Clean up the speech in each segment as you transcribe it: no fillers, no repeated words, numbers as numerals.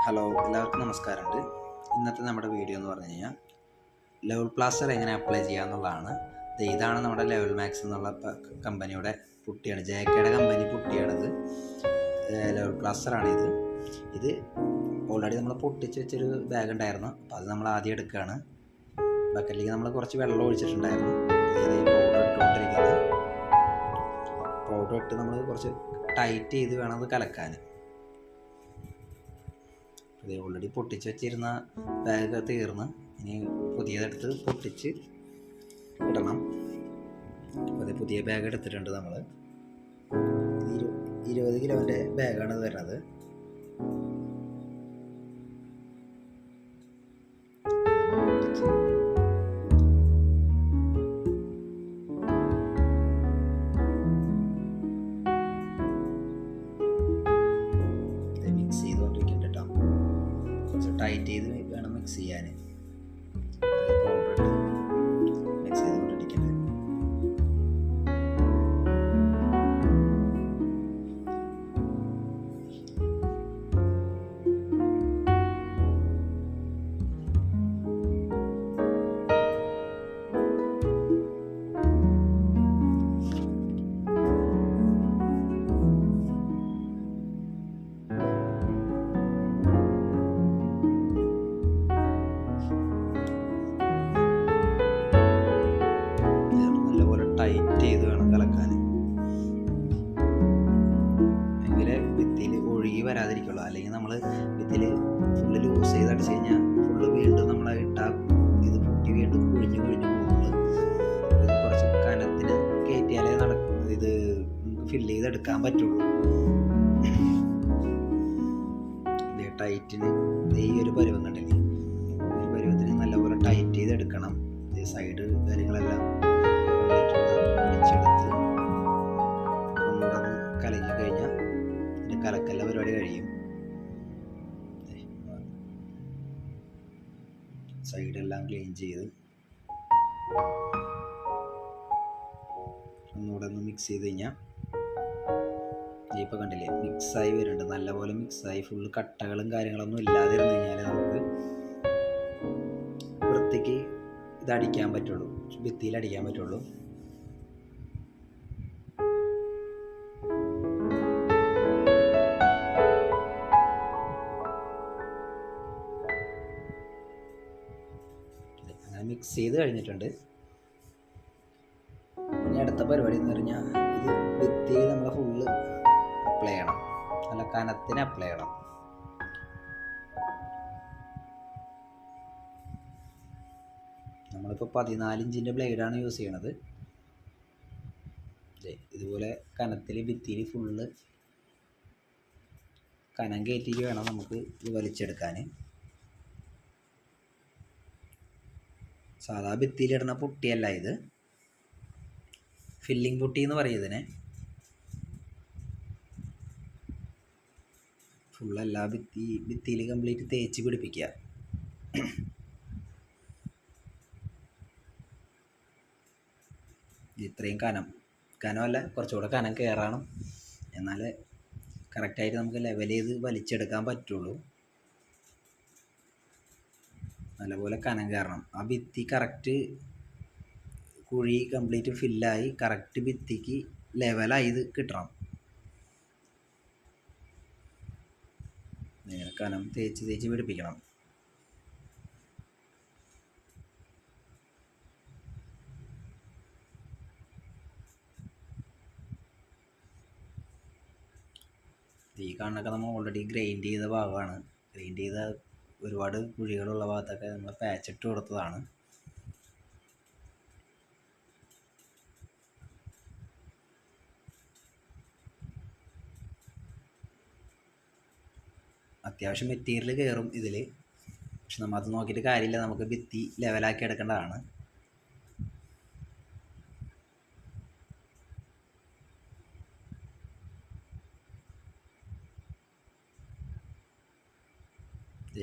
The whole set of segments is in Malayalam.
ഹലോ, എല്ലാവർക്കും നമസ്കാരമുണ്ട്. ഇന്നത്തെ നമ്മുടെ വീഡിയോ എന്ന് പറഞ്ഞു കഴിഞ്ഞാൽ ലെവൽ പ്ലാസ്റ്റർ എങ്ങനെ അപ്ലൈ ചെയ്യുക എന്നുള്ളതാണ്. ഇതാണ് നമ്മുടെ ലെവൽ മാക്സ് എന്നുള്ള കമ്പനിയുടെ പുട്ടിയാണ്, ജെകെയുടെ കമ്പനി പുട്ടിയാണിത്. ലെവൽ പ്ലാസ്റ്ററാണിത്. ഇത് ഓൾറെഡി നമ്മൾ പൊട്ടിച്ച് വെച്ചൊരു ബാഗ് ഉണ്ടായിരുന്നു, അപ്പോൾ അത് നമ്മൾ ആദ്യം എടുക്കുകയാണ്. ബക്കറ്റിലേക്ക് നമ്മൾ കുറച്ച് വെള്ളം ഒഴിച്ചിട്ടുണ്ടായിരുന്നു. പൗഡർ ഇട്ടുകൊണ്ടിരിക്കുന്നത്. പൗഡർ ഇട്ട് നമ്മൾ കുറച്ച് ടൈറ്റ് ചെയ്ത് വേണം അത് കലക്കാൻ. ഇത് ഓൾറെഡി പൊട്ടിച്ച് വെച്ചിരുന്ന ബാഗ് തീർന്ന്, ഇനി പുതിയതെടുത്ത് പൊട്ടിച്ച് ഇടണം. അപ്പോൾ അത് പുതിയ ബാഗ് എടുത്തിട്ടുണ്ട് നമ്മൾ. 20 കിലോൻ്റെ ബാഗാണ് ഇത് വരുന്നത്. മിക്സ് ചെയ്തുകൊണ്ടിരിക്കുന്നുണ്ട് കേട്ടോ. കുറച്ച് ടൈറ്റ് ചെയ്ത് വേണം മിക്സ് ചെയ്യാൻ. മിക്സ് ചെയ്തുകൊണ്ടിരിക്കുന്നത്. ടൈറ്റ് ചെയ്ത് വേണം കലക്കാൻ, എങ്കിലേ ഭിത്തിയിൽ ഒഴുകി വരാതിരിക്കുള്ളൂ. അല്ലെങ്കിൽ നമ്മൾ ഭിത്തിയിൽ ഫുള്ള് ലൂസ് ചെയ്ത് അടിച്ച് കഴിഞ്ഞാൽ ഫുള്ള് വീണ്ടും നമ്മൾ ഇട്ടാൽ ഇത് പൊട്ടി വീണ്ടും കുഴിഞ്ഞ് പോകുന്നത്. ഇത് കുറച്ച് കനത്തിന് കയറ്റിയാലേ ഇത് നമുക്ക് ഫില്ല് ചെയ്തെടുക്കാൻ പറ്റുള്ളൂ. ടൈറ്റിന് ഈ ഒരു പരുവം കണ്ടില്ലേ, ഈ പരുവത്തിന് നല്ലപോലെ ടൈറ്റ് ചെയ്തെടുക്കണം. സൈഡ് കാര്യങ്ങളെല്ലാം ഒഴിച്ചെടുത്ത് ഒന്നുകൂടെ ഒന്ന് കലക്കി കഴിഞ്ഞാൽ ഇതിൻ്റെ കലക്കല്ല പരിപാടി കഴിയും. സൈഡെല്ലാം ക്ലീൻ ചെയ്ത് ഒന്നുകൂടെ ഒന്ന് മിക്സ് ചെയ്ത് കഴിഞ്ഞാൽ ഇപ്പോൾ കണ്ടില്ലേ മിക്സായി വരുന്നുണ്ട്. നല്ലപോലെ മിക്സായി ഫുള്ള് കട്ടകളും കാര്യങ്ങളൊന്നും ഇല്ലാതിരുന്നു കഴിഞ്ഞാൽ നമുക്ക് വൃത്തിക്ക് ഇതടിക്കാൻ പറ്റുള്ളൂ, ഭിത്തിയിൽ അടിക്കാൻ പറ്റുള്ളൂ. അങ്ങനെ മിക്സ് ചെയ്ത് കഴിഞ്ഞിട്ടുണ്ട്. ഇനി അടുത്ത പരിപാടി എന്ന് പറഞ്ഞാൽ ഇത് ഭിത്തിയിൽ നമ്മൾ ഫുള്ള് അപ്ലൈ ചെയ്യണം, നല്ല കനത്തിന് അപ്ലൈ ചെയ്യണം. നമ്മളിപ്പോൾ 14 ഇഞ്ചിൻ്റെ ബ്ലേഡാണ് യൂസ് ചെയ്യണത്. ഇതുപോലെ കനത്തിൽ ഭിത്തിയിൽ ഫുള്ള് കനം കയറ്റിയിട്ട് വേണം നമുക്ക് ഇത് വലിച്ചെടുക്കാൻ. സാധാ ഭിത്തിയിലിടുന്ന പുട്ടിയല്ല ഇത്, ഫില്ലിംഗ് പുട്ടി എന്ന് പറയും ഇതിനെ. ഫുള്ളല്ല, ഭിത്തിയിൽ കംപ്ലീറ്റ് തേച്ച് പിടിപ്പിക്കുക. ഇത്രയും കനമല്ല, കുറച്ചുകൂടെ കനം കയറണം, എന്നാൽ കറക്റ്റായിട്ട് നമുക്ക് ലെവൽ ചെയ്ത് വലിച്ചെടുക്കാൻ പറ്റുള്ളൂ. നല്ലപോലെ കനം കയറണം. ആ ഭിത്തി കറക്റ്റ് കുഴി കംപ്ലീറ്റ് ഫില്ലായി കറക്റ്റ് ഭിത്തിക്ക് ലെവലായി ഇത് കിട്ടണം. ഇങ്ങനെ കനം തേച്ച് പിടിപ്പിക്കണം. ഈ കാണുന്നൊക്കെ നമ്മൾ ഓൾറെഡി ഗ്രൈൻഡ് ചെയ്ത ഭാഗമാണ്. ഗ്രൈൻഡ് ചെയ്ത ഒരുപാട് കുഴികളുള്ള ഭാഗത്തൊക്കെ നമ്മൾ പാച്ചിട്ട് കൊടുത്തതാണ്. അത്യാവശ്യം മെറ്റീരിയൽ കയറും ഇതിൽ, പക്ഷെ നമ്മൾ അത് നോക്കിയിട്ട് കാര്യമില്ല, നമുക്ക് ഭിത്തി ലെവലാക്കി എടുക്കേണ്ടതാണ്.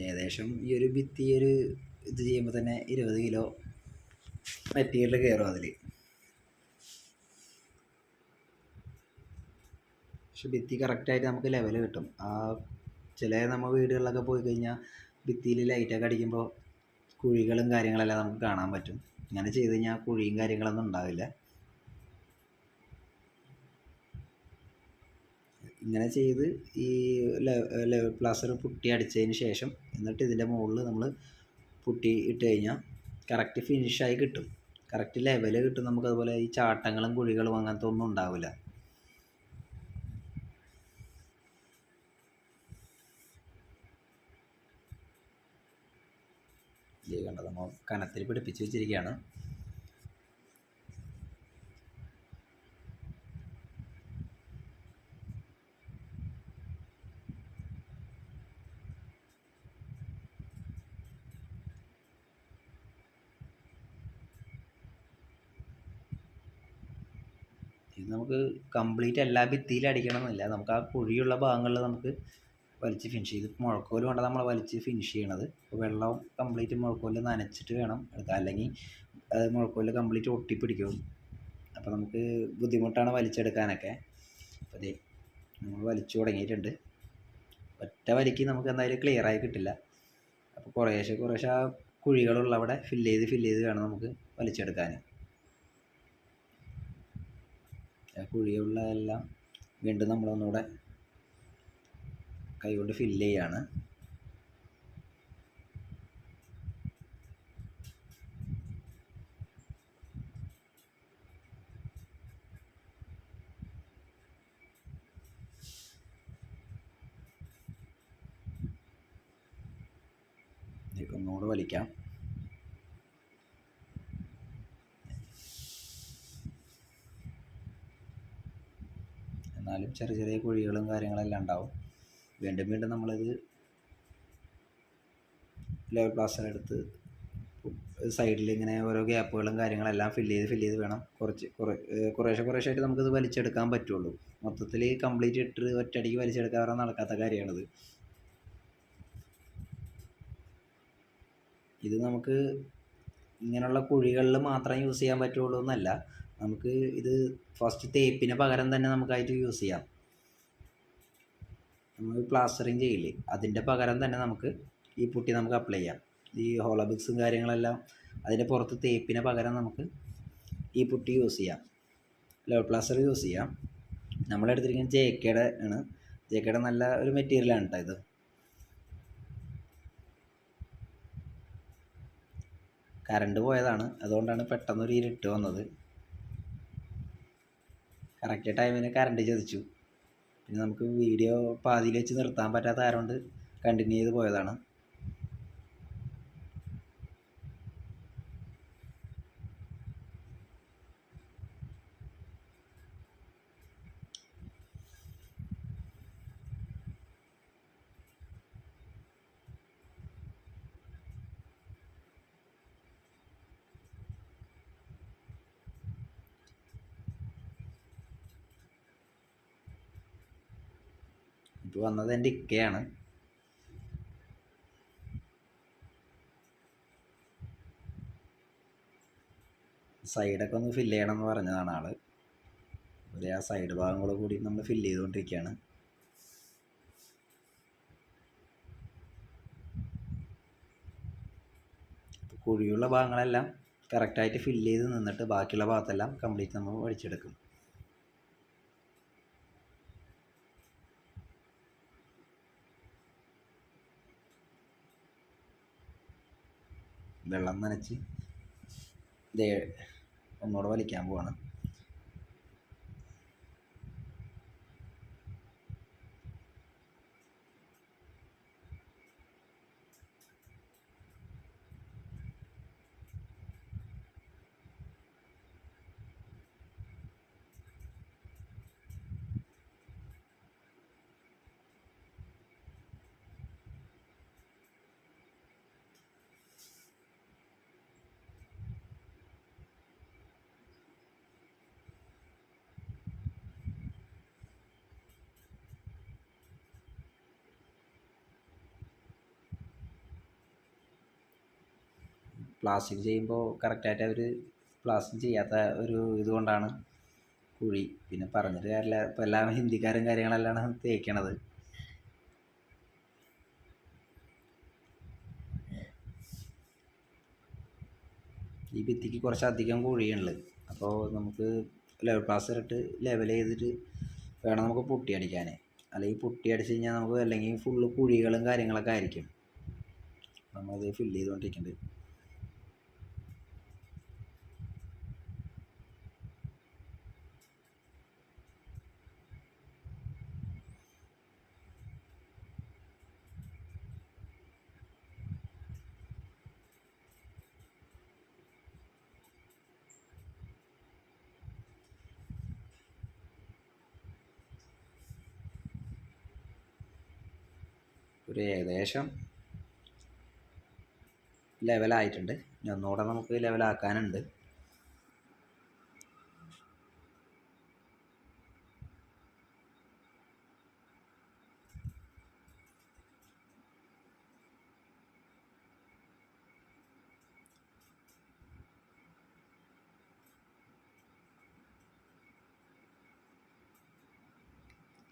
ഏകദേശം ഈ ഒരു ഭിത്തി ഇത് ചെയ്യുമ്പോൾ തന്നെ 20 കിലോ മെറ്റീരിയൽ കയറും അതിൽ. പക്ഷെ ഭിത്തി കറക്റ്റായിട്ട് നമുക്ക് ലെവൽ കിട്ടും. ആ ചില നമ്മൾ വീടുകളിലൊക്കെ പോയി കഴിഞ്ഞാൽ ഭിത്തിയിൽ ലൈറ്റൊക്കെ അടിക്കുമ്പോൾ കുഴികളും കാര്യങ്ങളെല്ലാം നമുക്ക് കാണാൻ പറ്റും. ഇങ്ങനെ ചെയ്ത് കഴിഞ്ഞാൽ കുഴിയും കാര്യങ്ങളൊന്നും ഉണ്ടാവില്ല. ഇങ്ങനെ ചെയ്ത് ഈ ലെവൽ പ്ലാസ്റ്റർ പുട്ടി അടിച്ചതിന് ശേഷം എന്നിട്ട് ഇതിൻ്റെ മുകളിൽ നമ്മൾ പുട്ടി ഇട്ട് കഴിഞ്ഞാൽ കറക്റ്റ് ഫിനിഷായി കിട്ടും, കറക്റ്റ് ലെവൽ കിട്ടും നമുക്ക്. അതുപോലെ ഈ ചാട്ടങ്ങളും കുഴികളും അങ്ങനത്തെ ഒന്നും ഉണ്ടാവില്ല. ഇത് കണ്ടത് നമ്മൾ കനത്തിൽ പിടിപ്പിച്ച് വെച്ചിരിക്കുകയാണ്. ഇത് നമുക്ക് കംപ്ലീറ്റ് എല്ലാ ഭിത്തിയിലും അടിക്കണമെന്നില്ല, നമുക്ക് ആ കുഴിയുള്ള ഭാഗങ്ങളിൽ നമുക്ക് വലിച്ച് ഫിനിഷ് ചെയ്ത് മുഴക്കോല് കൊണ്ട് നമ്മൾ വലിച്ച് ഫിനിഷ് ചെയ്യണത്. അപ്പോൾ വെള്ളം കംപ്ലീറ്റ് മുഴക്കോല് നനച്ചിട്ട് വേണം എടുക്കാൻ, അല്ലെങ്കിൽ അത് മുഴക്കോല് കംപ്ലീറ്റ് ഒട്ടിപ്പിടിക്കും. അപ്പോൾ നമുക്ക് ബുദ്ധിമുട്ടാണ് വലിച്ചെടുക്കാനൊക്കെ. അപ്പോൾ അതേ നമ്മൾ വലിച്ചു തുടങ്ങിയിട്ടുണ്ട്. ഒറ്റ വലിക്ക് നമുക്ക് എന്തായാലും ക്ലിയറായി കിട്ടില്ല. അപ്പോൾ കുറേശ്ശെ ആ കുഴികളുള്ള അവിടെ ഫില്ല് ചെയ്ത് വേണം നമുക്ക് വലിച്ചെടുക്കാൻ. കുഴിയുള്ള എല്ലാം വീണ്ടും നമ്മളൊന്നുകൂടെ കൈകൊണ്ട് ഫില്ല് ചെയ്യാണ്. ഒന്നുകൂടെ വലിക്കാം. എന്നാലും ചെറിയ കുഴികളും കാര്യങ്ങളെല്ലാം ഉണ്ടാവും. വീണ്ടും നമ്മളിത് ലെവൽ പ്ലാസ്റ്റർ എടുത്ത് സൈഡിൽ ഇങ്ങനെ ഓരോ ഗ്യാപ്പുകളും കാര്യങ്ങളെല്ലാം ഫില്ല് ചെയ്ത് വേണം കുറേശ്ശായിട്ട് നമുക്കിത് വലിച്ചെടുക്കാൻ പറ്റുള്ളൂ. മൊത്തത്തിൽ കംപ്ലീറ്റ് ഇട്ട് ഒറ്റയടിക്ക് വലിച്ചെടുക്കാൻ പറഞ്ഞാൽ നടക്കാത്ത കാര്യമാണിത്. ഇത് നമുക്ക് ഇങ്ങനെയുള്ള കുഴികളിൽ മാത്രം യൂസ് ചെയ്യാൻ പറ്റുള്ളൂ എന്നല്ല, നമുക്ക് ഇത് ഫസ്റ്റ് തേപ്പിന് പകരം തന്നെ നമുക്കായിട്ട് യൂസ് ചെയ്യാം. നമ്മൾ പ്ലാസ്റ്ററിങ് ചെയ്യില്ലേ, അതിൻ്റെ പകരം തന്നെ നമുക്ക് ഈ പുട്ടി നമുക്ക് അപ്ലൈ ചെയ്യാം. ഈ ഹോളോബ്രിക്സും കാര്യങ്ങളെല്ലാം അതിൻ്റെ പുറത്ത് തേപ്പിന് പകരം നമുക്ക് ഈ പുട്ടി യൂസ് ചെയ്യാം, ലെവൽ പ്ലാസ്റ്റർ യൂസ് ചെയ്യാം. നമ്മളെടുത്തിരിക്കുന്നത് ജെകെയുടെ ആണ്. ജെകെയുടെ നല്ല ഒരു മെറ്റീരിയലാണ് കേട്ടോ ഇത്. കറണ്ട് പോയതാണ്, അതുകൊണ്ടാണ് പെട്ടെന്നൊരു ഇരുട്ട് വന്നത്. കറക്റ്റ് ടൈമിന് കറണ്ട് ചതിച്ചു. പിന്നെ നമുക്ക് വീഡിയോ പാതിയിൽ വെച്ച് നിർത്താൻ പറ്റാത്ത കാരണം കൊണ്ട് കണ്ടിന്യൂ ചെയ്ത് പോയതാണ്. ഇപ്പോൾ വന്നത് എൻ്റെ ഇക്കയാണ്. സൈഡൊക്കെ ഒന്ന് ഫില്ല് ചെയ്യണം എന്ന് പറഞ്ഞതാണ് ആള്. ആ സൈഡ് ഭാഗങ്ങൾ കൂടി നമ്മൾ ഫില്ല് ചെയ്തുകൊണ്ടിരിക്കുകയാണ്. കുഴിയുള്ള ഭാഗങ്ങളെല്ലാം കറക്റ്റായിട്ട് ഫില്ല് ചെയ്ത് നിന്നിട്ട് ബാക്കിയുള്ള ഭാഗത്തെല്ലാം കംപ്ലീറ്റ് നമ്മൾ വടിച്ചെടുക്കും. വെള്ളം നനച്ച് ഇതേ ഒന്നുകൂടെ വലിക്കാൻ പോവാണ്. പ്ലാസ്റ്റിക് ചെയ്യുമ്പോൾ കറക്റ്റായിട്ട് അവർ പ്ലാസ്റ്റിക് ചെയ്യാത്ത ഒരു ഇതുകൊണ്ടാണ് കുഴി. പിന്നെ പറഞ്ഞിട്ട് കാര്യമില്ല, ഇപ്പോൾ എല്ലാം ഹിന്ദിക്കാരും കാര്യങ്ങളെല്ലാം തേക്കണത്. ഈ ഭിത്തിക്ക് കുറച്ചധികം കുഴിയുണ്ട്. അപ്പോൾ നമുക്ക് ലെവൽ പ്ലാസ്റ്റർ ഇട്ട് ലെവൽ ചെയ്തിട്ട് വേണം നമുക്ക് പുട്ടി അടിക്കാൻ. അല്ലെങ്കിൽ പുട്ടി അടിച്ച് കഴിഞ്ഞാൽ നമുക്ക് അല്ലെങ്കിൽ ഫുള്ള് കുഴികളും കാര്യങ്ങളൊക്കെ ആയിരിക്കും. നമ്മളത് ഫില്ല് ചെയ്തുകൊണ്ടിരിക്കുന്നുണ്ട്. ഒരു ഏകദേശം ലെവലായിട്ടുണ്ട്. ഇനി ഒന്നുകൂടെ നമുക്ക് ലെവലാക്കാനുണ്ട്.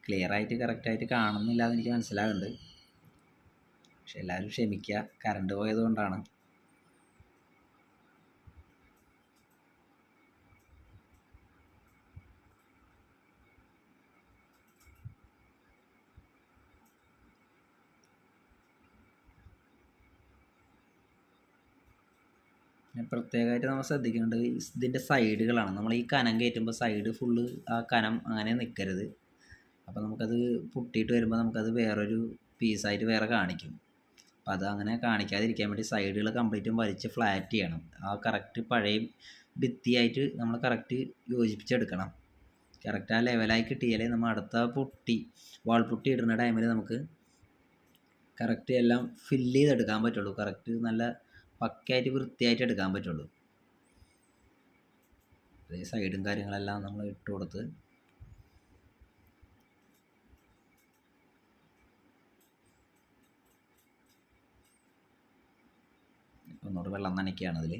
ക്ലിയറായിട്ട് കറക്റ്റായിട്ട് കാണുന്നില്ല എന്ന് എനിക്ക് മനസ്സിലാകുന്നുണ്ട്. പക്ഷെ എല്ലാവരും ക്ഷമിക്കുക, കറണ്ട് പോയത് കൊണ്ടാണ്. പ്രത്യേകമായിട്ട് നമ്മൾ ശ്രദ്ധിക്കേണ്ടത് ഇതിൻ്റെ സൈഡുകളാണ്. നമ്മൾ ഈ കനം കയറ്റുമ്പോൾ സൈഡ് ഫുള്ള് ആ കനം അങ്ങനെ നിൽക്കരുത്. അപ്പോൾ നമുക്കത് പൊട്ടിയിട്ട് വരുമ്പോൾ നമുക്കത് വേറൊരു പീസായിട്ട് വേറെ കാണിക്കും. അപ്പോൾ അത് അങ്ങനെ കാണിക്കാതിരിക്കാൻ വേണ്ടി സൈഡുകൾ കംപ്ലീറ്റും വലിച്ച് ഫ്ലാറ്റ് ചെയ്യണം. ആ കറക്റ്റ് പഴയ ഭിത്തിയായിട്ട് നമ്മൾ കറക്റ്റ് യോജിപ്പിച്ചെടുക്കണം. കറക്റ്റ് ആ ലെവലായി കിട്ടിയാലേ നമ്മൾ അടുത്ത വാൾ പുട്ടി ഇടുന്ന ടൈമിൽ നമുക്ക് കറക്റ്റ് എല്ലാം ഫില്ല് ചെയ്തെടുക്കാൻ പറ്റുള്ളൂ. കറക്റ്റ് നല്ല പക്കയായിട്ട് വൃത്തിയായിട്ട് എടുക്കാൻ പറ്റുള്ളൂ. അതേ സൈഡും കാര്യങ്ങളെല്ലാം നമ്മൾ ഇട്ട് കൊടുത്ത് ഒന്നുകൂടെ വെള്ളം നനയ്ക്കുകയാണ് അതിൽ.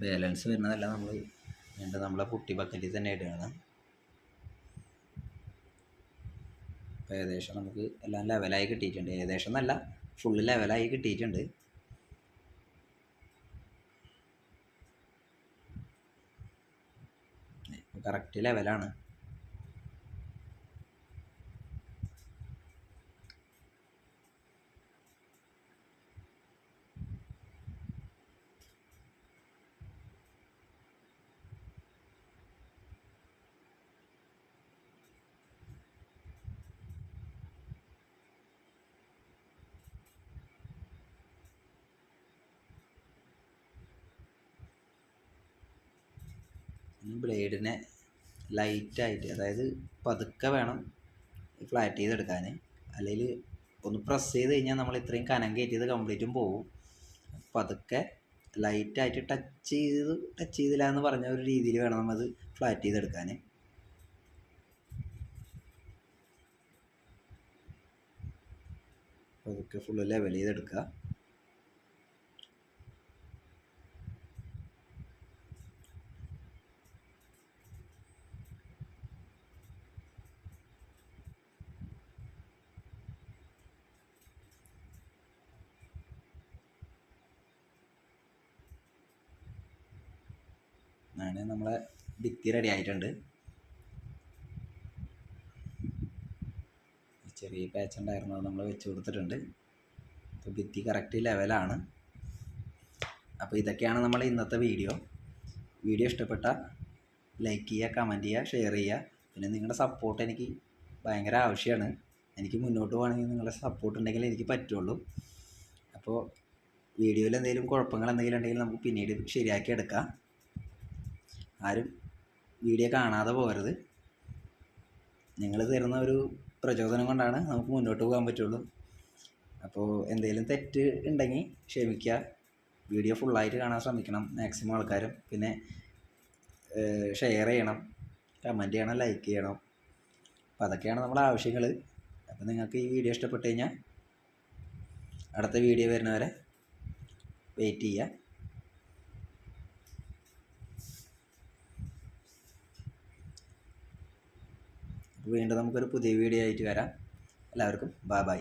ബാലൻസ് വരുന്നതെല്ലാം നമ്മളെ പുട്ടി ബക്കറ്റിൽ തന്നെ ഇടുകയാണ്. അപ്പോൾ ഏകദേശം നമുക്ക് എല്ലാം ലെവലായി കിട്ടിയിട്ടുണ്ട്. ഏകദേശം എന്നല്ല, ഫുള്ള് ലെവലായി കിട്ടിയിട്ടുണ്ട്. കറക്റ്റ് ലെവലാണ്. ബ്ലേഡിനെ ലൈറ്റായിട്ട്, അതായത് പതുക്കെ വേണം ഫ്ലാറ്റ് ചെയ്തെടുക്കാൻ. അല്ലെങ്കിൽ ഒന്ന് പ്രസ് ചെയ്ത് കഴിഞ്ഞാൽ നമ്മൾ ഇത്രയും കനം കയറ്റിയത് കംപ്ലീറ്റും പോകും. പതുക്കെ ലൈറ്റായിട്ട് ടച്ച് ചെയ്തില്ല എന്ന് പറഞ്ഞ ഒരു രീതിയിൽ വേണം നമ്മൾ അത് ഫ്ലാറ്റ് ചെയ്തെടുക്കാൻ. പതുക്കെ ഫുള്ള് ലെവൽ ചെയ്തെടുക്കുക. അങ്ങനെ നമ്മളെ ഭിത്തി റെഡി ആയിട്ടുണ്ട്. ചെറിയ പാച്ച് ഉണ്ടായിരുന്നു, അത് നമ്മൾ വെച്ച് കൊടുത്തിട്ടുണ്ട്. അപ്പോൾ ഭിത്തി കറക്റ്റ് ലെവലാണ്. അപ്പോൾ ഇതൊക്കെയാണ് നമ്മുടെ ഇന്നത്തെ വീഡിയോ ഇഷ്ടപ്പെട്ട ലൈക്ക് ചെയ്യുക, കമൻറ്റ് ചെയ്യുക, ഷെയർ ചെയ്യുക. പിന്നെ നിങ്ങളുടെ സപ്പോർട്ട് എനിക്ക് ഭയങ്കര ആവശ്യമാണ്. എനിക്ക് മുന്നോട്ട് പോകണമെങ്കിൽ നിങ്ങളുടെ സപ്പോർട്ട് ഉണ്ടെങ്കിൽ എനിക്ക് പറ്റുള്ളൂ. അപ്പോൾ വീഡിയോയിൽ എന്തെങ്കിലും കുഴപ്പങ്ങൾ എന്തെങ്കിലും ഉണ്ടെങ്കിൽ നമുക്ക് പിന്നീട് ശരിയാക്കി എടുക്കാം. ആരും വീഡിയോ കാണാതെ പോകരുത്. നിങ്ങൾ തരുന്ന ഒരു പ്രചോദനം കൊണ്ടാണ് നമുക്ക് മുന്നോട്ട് പോകാൻ പറ്റുള്ളൂ. അപ്പോൾ എന്തെങ്കിലും തെറ്റ് ഉണ്ടെങ്കിൽ ക്ഷമിക്കുക. വീഡിയോ ഫുള്ളായിട്ട് കാണാൻ ശ്രമിക്കണം മാക്സിമം ആൾക്കാരും. പിന്നെ ഷെയർ ചെയ്യണം, കമൻറ്റ് ചെയ്യണം, ലൈക്ക് ചെയ്യണം. അപ്പോൾ അതൊക്കെയാണ് നമ്മുടെ ആവശ്യങ്ങൾ. അപ്പോൾ നിങ്ങൾക്ക് ഈ വീഡിയോ ഇഷ്ടപ്പെട്ട് കഴിഞ്ഞാൽ അടുത്ത വീഡിയോ വരുന്നവരെ വെയിറ്റ് ചെയ്യുക. വീണ്ടും നമുക്കൊരു പുതിയ വീഡിയോ ആയിട്ട് വരാം. എല്ലാവർക്കും ബൈ.